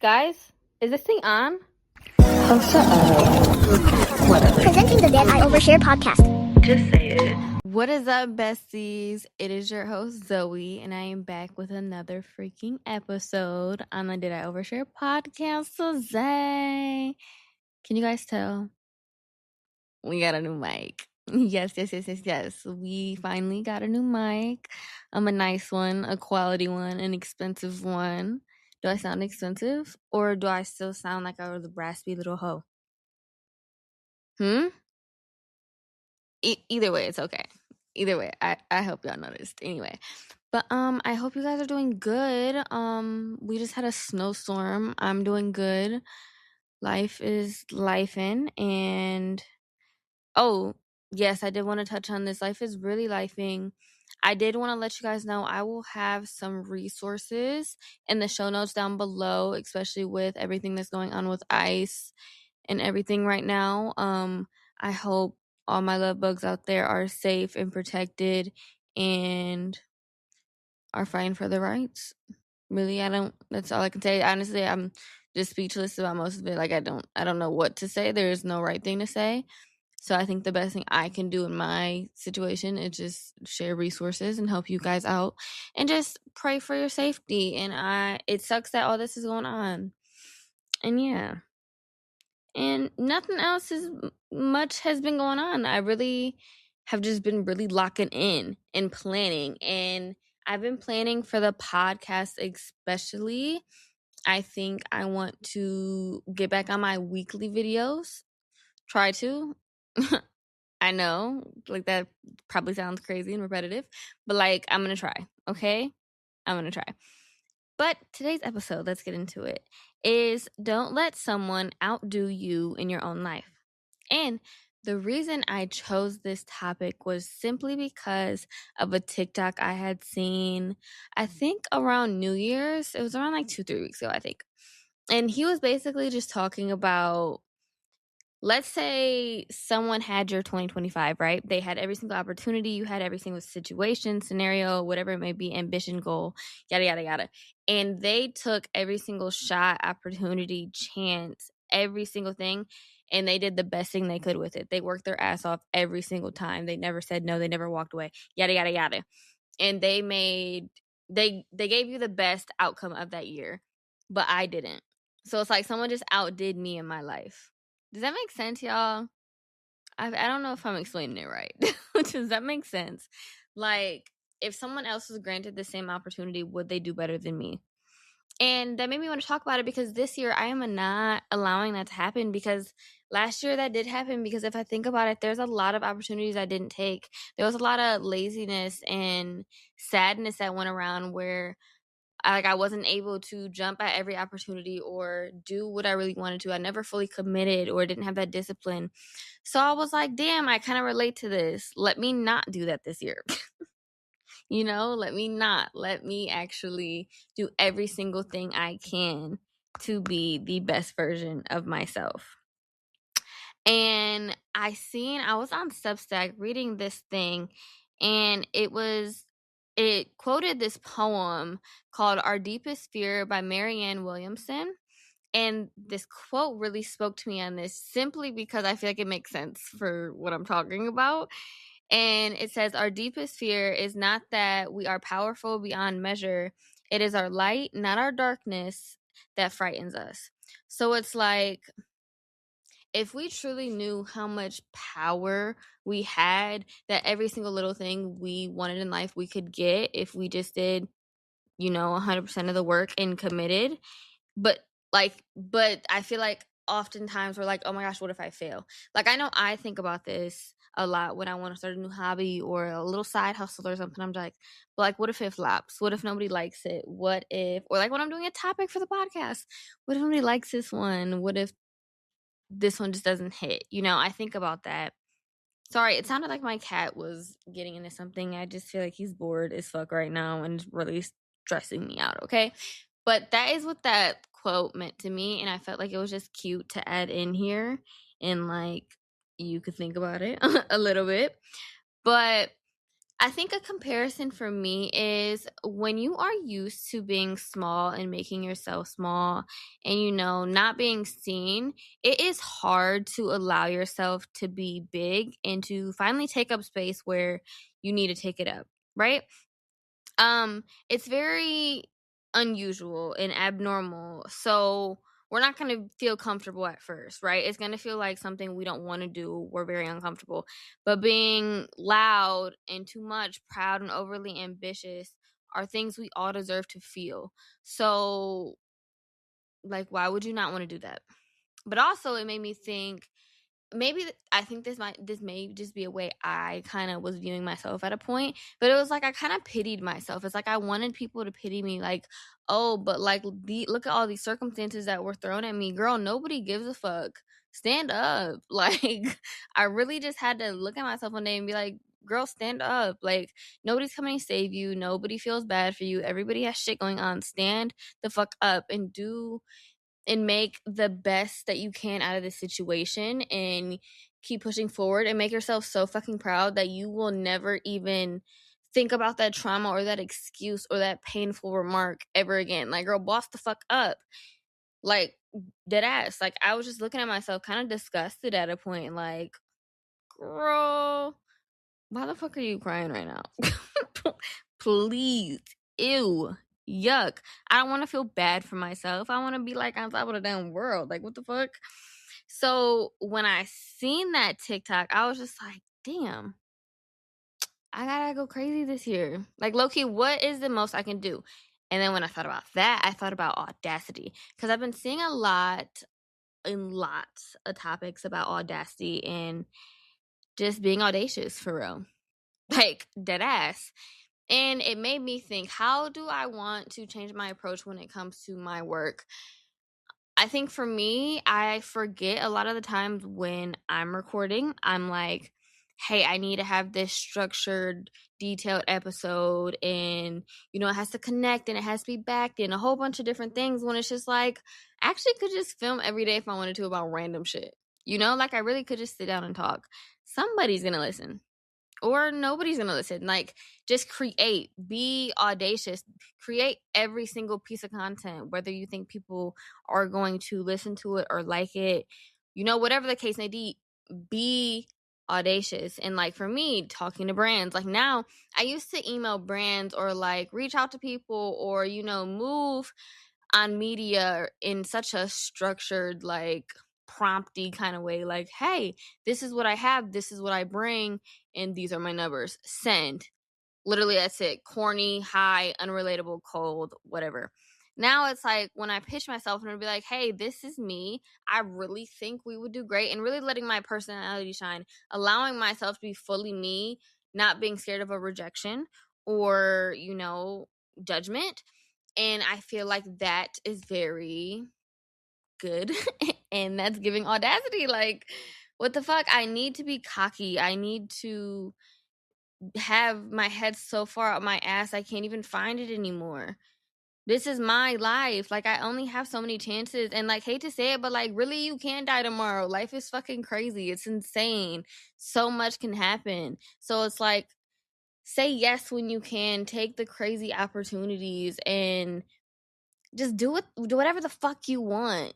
Guys, is this thing on? Oh, shut up. Whatever. Presenting the Then I Overshare podcast. Just say it. What is up, besties? It is your host, Zoe, and I am back with another freaking episode on the Did I Overshare podcast today. Can you guys tell? We got a new mic. Yes. We finally got a new mic. A nice one, a quality one, an expensive one. Do I sound expensive? Or do I still sound like I was a raspy little hoe? Either way, it's okay. Either way, I hope y'all noticed. Anyway, but I hope you guys are doing good. We just had a snowstorm. I'm doing good. Life is lifing, and oh yes, I did want to touch on this. Life is really lifing. I did want to let you guys know I will have some resources in the show notes down below, especially with everything that's going on with ICE and everything right now. I hope all my love bugs out there are safe and protected and are fighting for their rights. Really, that's all I can say. Honestly, I'm just speechless about most of it. Like I don't know what to say. There is no right thing to say. So I think the best thing I can do in my situation is just share resources and help you guys out and just pray for your safety. And it sucks that all this is going on. And yeah. And nothing else much has been going on. I really have just been really locking in and planning. And I've been planning for the podcast especially. I think I want to get back on my weekly videos. Try to. I know, like that probably sounds crazy and repetitive, but like I'm going to try, okay? I'm going to try. But today's episode, let's get into it, is don't let someone outdo you in your own life. And the reason I chose this topic was simply because of a TikTok I had seen, I think around New Year's. It was around like 2-3 weeks ago, I think. And he was basically just talking about, let's say someone had your 2025, right? They had every single opportunity. You had every single situation, scenario, whatever it may be, ambition, goal, yada, yada, yada. And they took every single shot, opportunity, chance, every single thing. And they did the best thing they could with it. They worked their ass off every single time. They never said no. They never walked away, yada, yada, yada. And they gave you the best outcome of that year, but I didn't. So it's like someone just outdid me in my life. Does that make sense, y'all? I don't know if I'm explaining it right. Does that make sense? Like, if someone else was granted the same opportunity, would they do better than me? And that made me want to talk about it because this year I am not allowing that to happen, because last year that did happen. Because if I think about it, there's a lot of opportunities I didn't take. There was a lot of laziness and sadness that went around where I wasn't able to jump at every opportunity or do what I really wanted to. I never fully committed or didn't have that discipline. So I was like, damn, I kind of relate to this. Let me not do that this year. Let me actually do every single thing I can to be the best version of myself. And I was on Substack reading this thing, and it quoted this poem called Our Deepest Fear by Marianne Williamson. And this quote really spoke to me on this simply because I feel like it makes sense for what I'm talking about. And it says, our deepest fear is not that we are powerful beyond measure. It is our light, not our darkness, that frightens us. So it's like, if we truly knew how much power we had, that every single little thing we wanted in life we could get if we just did, 100% of the work and committed. But I feel like oftentimes we're like, oh my gosh, what if I fail? Like, I know I think about this a lot when I want to start a new hobby or a little side hustle or something. I'm like, what if it flops? What if nobody likes it? What if, or like when I'm doing a topic for the podcast, what if nobody likes this one? What if this one just doesn't hit? I think about that. Sorry, it sounded like my cat was getting into something. I just feel like he's bored as fuck right now and really stressing me out, okay? But that is what that quote meant to me, and I felt like it was just cute to add in here, and like you could think about it a little bit. But I think a comparison for me is when you are used to being small and making yourself small and, not being seen, it is hard to allow yourself to be big and to finally take up space where you need to take it up, right? It's very unusual and abnormal. So we're not going to feel comfortable at first, right? It's going to feel like something we don't want to do. We're very uncomfortable. But being loud and too much, proud and overly ambitious are things we all deserve to feel. So, like, why would you not want to do that? But also, it made me think maybe I think this may just be a way I kind of was viewing myself at a point, but it was like I kind of pitied myself. It's like I wanted people to pity me, like, oh, but like look at all these circumstances that were thrown at me, girl. Nobody gives a fuck. Stand up. Like I really just had to look at myself one day and be like, girl, stand up. Like nobody's coming to save you. Nobody feels bad for you. Everybody has shit going on. Stand the fuck up and do and make the best that you can out of the situation and keep pushing forward and make yourself so fucking proud that you will never even think about that trauma or that excuse or that painful remark ever again. Like, girl, boss the fuck up. Like, dead ass. Like, I was just looking at myself kind of disgusted at a point. Like, girl, why the fuck are you crying right now? Please. Ew. Yuck. I don't want to feel bad for myself. I want to be like on top of the damn world. Like, what the fuck? So when I seen that TikTok, I was just like, damn, I gotta go crazy this year. Like, low-key, what is the most I can do? And then when I thought about that, I thought about audacity. Because I've been seeing a lot and lots of topics about audacity and just being audacious for real. Like, dead ass. And it made me think, how do I want to change my approach when it comes to my work? I think for me, I forget a lot of the times when I'm recording, I'm like, hey, I need to have this structured, detailed episode. And, it has to connect and it has to be backed in a whole bunch of different things when it's just like, I actually could just film every day if I wanted to about random shit. Like I really could just sit down and talk. Somebody's going to listen or nobody's gonna listen. Like, just create, be audacious, create every single piece of content, whether you think people are going to listen to it or like it, whatever the case may be audacious. And like for me, talking to brands, like now I used to email brands or like reach out to people or move on media in such a structured, like prompty kind of way, like, hey, this is what I have, this is what I bring, and these are my numbers. Send. Literally, that's it. Corny, high, unrelatable, cold, whatever. Now it's like when I pitch myself and I'll be like, hey, this is me. I really think we would do great, and really letting my personality shine, allowing myself to be fully me, not being scared of a rejection or, judgment. And I feel like that is very good. And that's giving audacity. Like, what the fuck? I need to be cocky. I need to have my head so far up my ass I can't even find it anymore. This is my life. Like, I only have so many chances. And like, hate to say it, but like, really, you can die tomorrow. Life is fucking crazy. It's insane. So much can happen. So it's like, say yes when you can, take the crazy opportunities and just do whatever the fuck you want,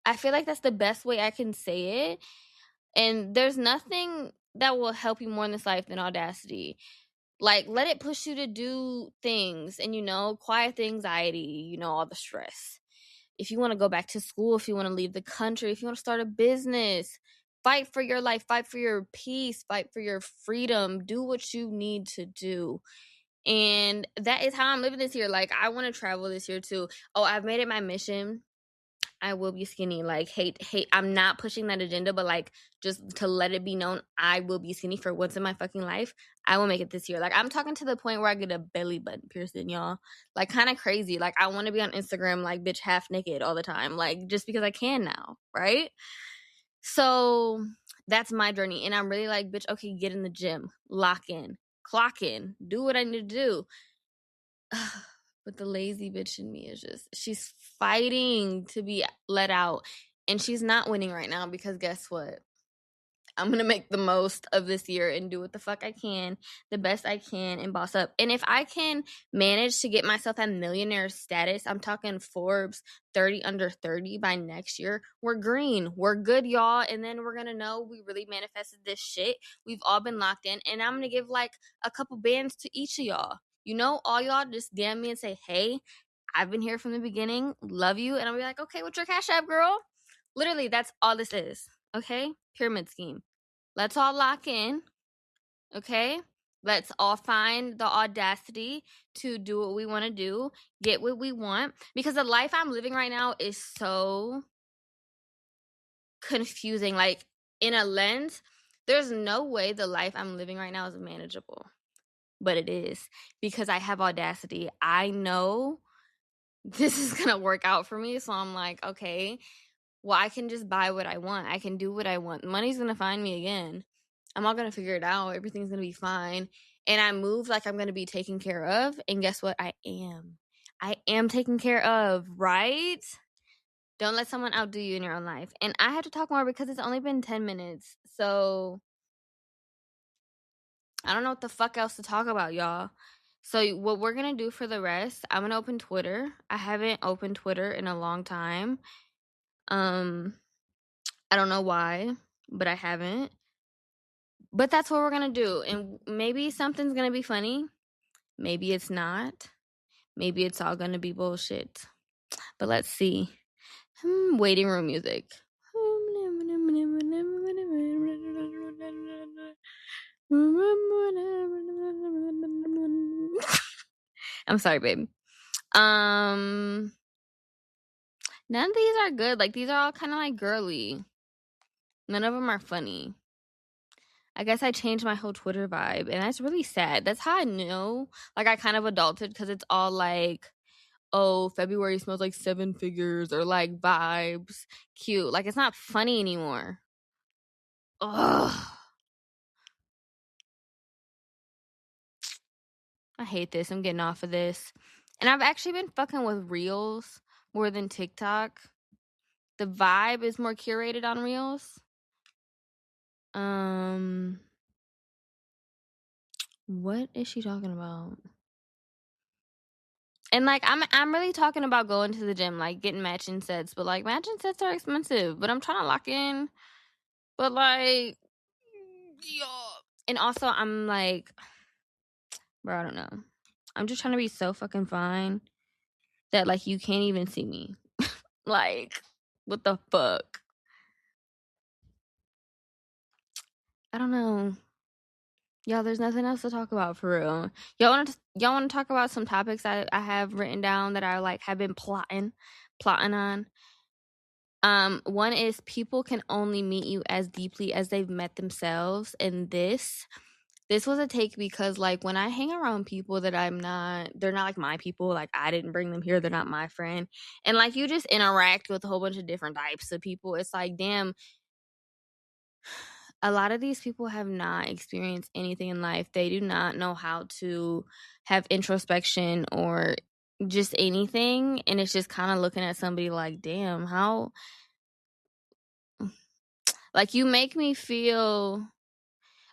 I feel like that's the best way I can say it. And there's nothing that will help you more in this life than audacity. Like, let it push you to do things and, quiet the anxiety, all the stress. If you want to go back to school, if you want to leave the country, if you want to start a business, fight for your life, fight for your peace, fight for your freedom, do what you need to do. And that is how I'm living this year. Like, I want to travel this year too. Oh, I've made it my mission. I will be skinny. Like, hate. I'm not pushing that agenda, but like, just to let it be known, I will be skinny for once in my fucking life. I will make it this year. Like, I'm talking to the point where I get a belly button piercing, y'all. Like, kind of crazy. Like, I want to be on Instagram, like, bitch, half naked all the time. Like, just because I can now, right? So that's my journey. And I'm really like, bitch, okay, get in the gym, lock in, clock in, do what I need to do. But the lazy bitch in me is just, she's fighting to be let out. And she's not winning right now because guess what? I'm gonna make the most of this year and do what the fuck I can, the best I can, and boss up. And if I can manage to get myself at millionaire status, I'm talking Forbes 30 under 30 by next year, we're green. We're good, y'all. And then we're gonna know we really manifested this shit. We've all been locked in. And I'm gonna give like a couple bands to each of y'all. You know, all y'all just DM me and say, hey, I've been here from the beginning. Love you. And I'll be like, okay, what's your Cash App, girl? Literally, that's all this is. Okay? Pyramid scheme. Let's all lock in. Okay? Let's all find the audacity to do what we want to do, get what we want. Because the life I'm living right now is so confusing. Like, in a lens, there's no way the life I'm living right now is manageable. But it is. Because I have audacity. I know this is going to work out for me. So I'm like, okay, well, I can just buy what I want. I can do what I want. Money's going to find me again. I'm all going to figure it out. Everything's going to be fine. And I move like I'm going to be taken care of. And guess what? I am. I am taken care of, right? Don't let someone outdo you in your own life. And I have to talk more because it's only been 10 minutes. So I don't know what the fuck else to talk about, y'all. So what we're going to do for the rest, I'm going to open Twitter. I haven't opened Twitter in a long time. I don't know why, but I haven't. But that's what we're going to do. And maybe something's going to be funny. Maybe it's not. Maybe it's all going to be bullshit. But let's see. Waiting room music. I'm sorry, babe. None of these are good. Like, these are all kind of like girly. None of them are funny. I guess I changed my whole Twitter vibe, and that's really sad. That's how I know, like, I kind of adulted, because it's all like, oh, February smells like 7 figures, or like vibes, cute. Like, it's not funny anymore. Ugh. I hate this. I'm getting off of this. And I've actually been fucking with Reels more than TikTok. The vibe is more curated on Reels. What is she talking about? And like I'm really talking about going to the gym, like getting matching sets, but like matching sets are expensive. But I'm trying to lock in. But like, yeah. And also I'm like, bro, I don't know. I'm just trying to be so fucking fine that like you can't even see me. Like, what the fuck? I don't know. Y'all, there's nothing else to talk about for real. Y'all want to talk about some topics I have written down that I like have been plotting on. One is people can only meet you as deeply as they've met themselves, and this was a take because like when I hang around people that they're not like my people, like I didn't bring them here, they're not my friend, and like you just interact with a whole bunch of different types of people. It's like, damn, a lot of these people have not experienced anything in life. They do not know how to have introspection or just anything. And it's just kind of looking at somebody like, damn, how, like, you make me feel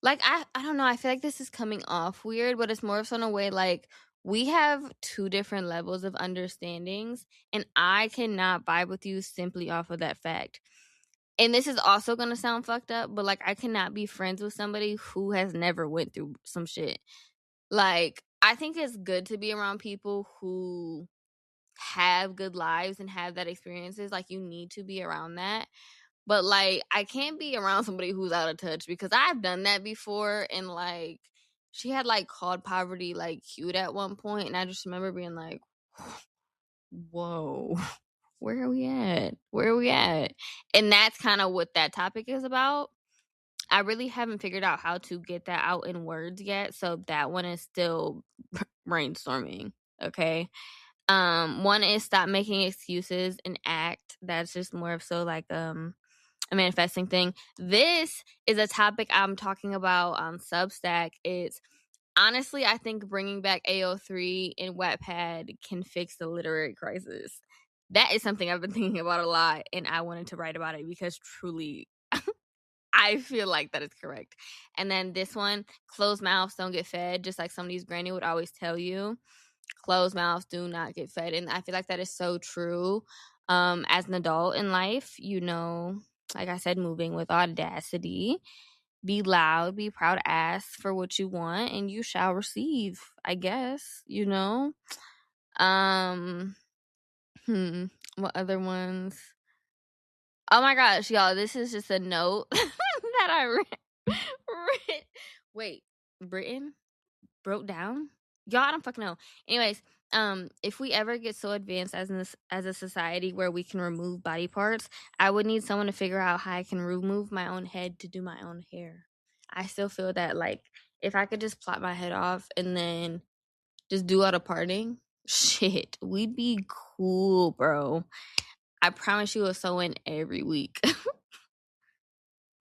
like, I don't know. I feel like this is coming off weird, but it's more so in a way like we have two different levels of understandings, and I cannot vibe with you simply off of that fact. And this is also going to sound fucked up, but like I cannot be friends with somebody who has never went through some shit. Like, I think it's good to be around people who have good lives and have that experiences. Like, you need to be around that. But like, I can't be around somebody who's out of touch, because I've done that before. And like, she had like called poverty like cute at one point, and I just remember being like, whoa. Where are we at? And that's kind of what that topic is about. I really haven't figured out how to get that out in words yet, so that one is still brainstorming. Okay. One is stop making excuses and act. That's just more of so like a manifesting thing. This is a topic I'm talking about on Substack. It's honestly, I think bringing back AO3 and Wattpad can fix the literary crisis. That is something I've been thinking about a lot, and I wanted to write about it because truly I feel like that is correct. And then this one, closed mouths don't get fed, just like somebody's granny would always tell you. Closed mouths do not get fed. And I feel like that is so true. As an adult in life, you know, like I said, moving with audacity. Be loud, be proud, ask for what you want, and you shall receive, I guess, you know? Um, what other ones? Oh my gosh, y'all, this is just a note that I read. Wait, Britain broke down? Y'all, I don't fucking know. Anyways, if we ever get so advanced as a society where we can remove body parts, I would need someone to figure out how I can remove my own head to do my own hair. I still feel that, like, if I could just plot my head off and then just do all the parting, shit, we'd be cool, bro. I promise you, a sew in every week.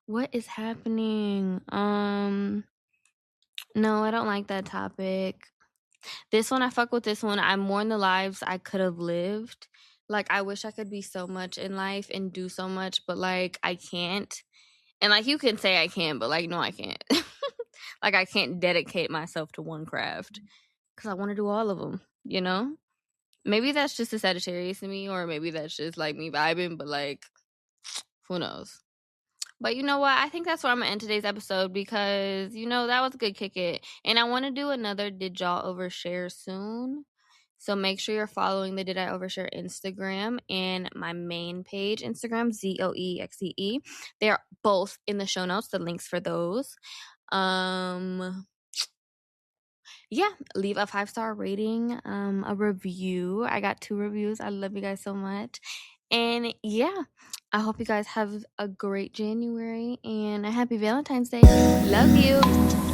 What is happening? No, I don't like that topic. This one, I fuck with this one. I mourn the lives I could have lived. Like, I wish I could be so much in life and do so much, but like, I can't. And like, you can say I can, but like, no, I can't. Like, I can't dedicate myself to one craft because I want to do all of them, you know? Maybe that's just a Sagittarius in me, or maybe that's just like me vibing, but like, who knows? But you know what? I think that's where I'm gonna end today's episode because, you know, that was a good kick it. And I want to do another Did Y'all Overshare soon. So make sure you're following the Did I Overshare Instagram and my main page, Instagram, ZOEXCE. They're both in the show notes, the links for those. Yeah, leave a 5-star rating, a review. I got 2 reviews. I love you guys so much. And yeah, I hope you guys have a great January and a happy Valentine's Day. Love you.